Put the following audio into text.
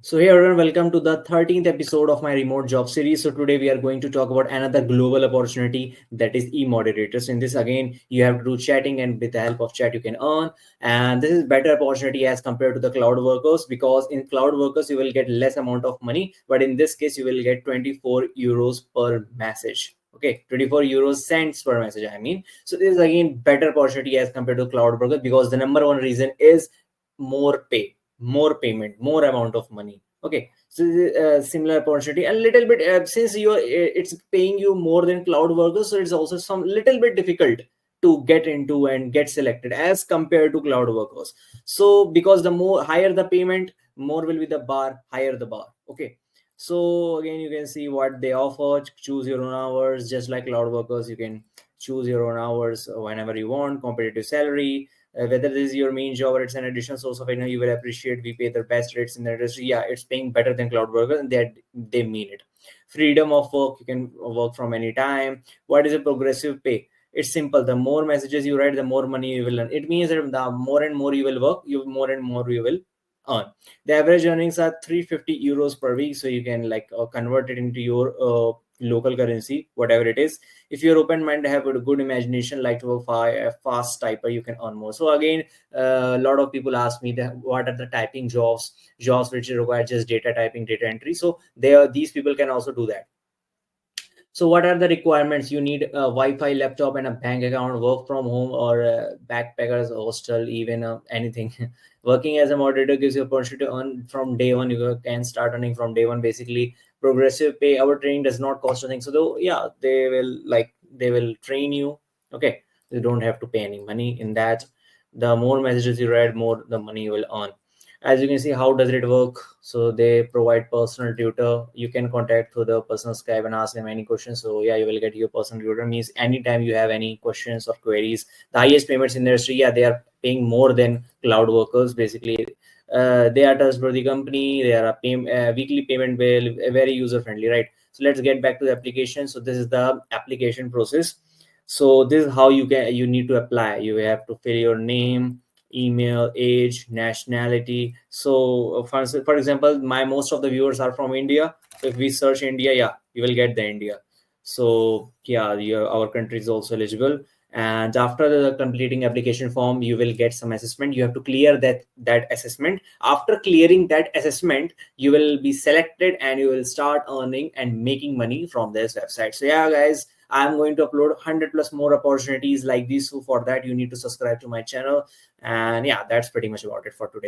So hey everyone, welcome to the 13th episode of my remote job series. So today we are going to talk about another global opportunity, that is e-moderators. In this again, you have to do chatting, and with the help of chat you can earn. And this is better opportunity as compared to the cloud workers, because in cloud workers you will get less amount of money, but in this case you will get 24 euros per message. Okay, 24 euros cents per message, I mean. So this is again better opportunity as compared to cloud workers, because the number one reason is more pay, more payment, more amount of money. Okay, so similar opportunity, and little bit since you are, it's paying you more than cloud workers, so it's also some little bit difficult to get into and get selected as compared to cloud workers. So because the more higher the payment, more will be the bar, higher the bar. Okay, so again you can see what they offer. Choose your own hours, just like cloud workers. You can choose your own hours whenever you want. Competitive salary, whether this is your main job or it's an additional source of income, you will appreciate we pay the best rates in the industry. Yeah, it's paying better than cloud workers, and they mean it. Freedom of work, you can work from any time. What is a progressive pay? It's simple. The more messages you write, the more money you will earn. It means that the more and more you will work, you more and more you will earn. The average earnings are 350 euros per week, so you can like convert it into your local currency, whatever it is. If you're open minded, have a good imagination, like to work fast typer, you can earn more. So again, a lot of people ask me that what are the typing jobs which require just data typing, data entry. So these people can also do that. So what are the requirements? You need a Wi-Fi, laptop, and a bank account, work from home or backpackers hostel, even anything. Working as a moderator gives you a opportunity to earn from day one. You can start earning from day one. Basically, progressive pay. Our training does not cost anything. So though, yeah, they will train you. Okay, you don't have to pay any money in that. The more messages you read, more the money you will earn. As you can see, how does it work? So they provide personal tutor. You can contact through the personal Skype and ask them any questions. So yeah, you will get your personal tutor. Means anytime you have any questions or queries. The highest payments in the industry, yeah, they are paying more than cloud workers. Basically, they are trustworthy company. They are a weekly payment bill, very user friendly, right? So let's get back to the application. So this is the application process. So this is how you need to apply. You have to fill your name, email, age, nationality. So for example, my most of the viewers are from India. So if we search India, yeah, you will get the India. So yeah, our country is also eligible. And after the completing application form, you will get some assessment. You have to clear that assessment. After clearing that assessment, you will be selected and you will start earning and making money from this website. So yeah, guys, I'm going to upload 100 plus more opportunities like this. So for that, you need to subscribe to my channel. And yeah, that's pretty much about it for today.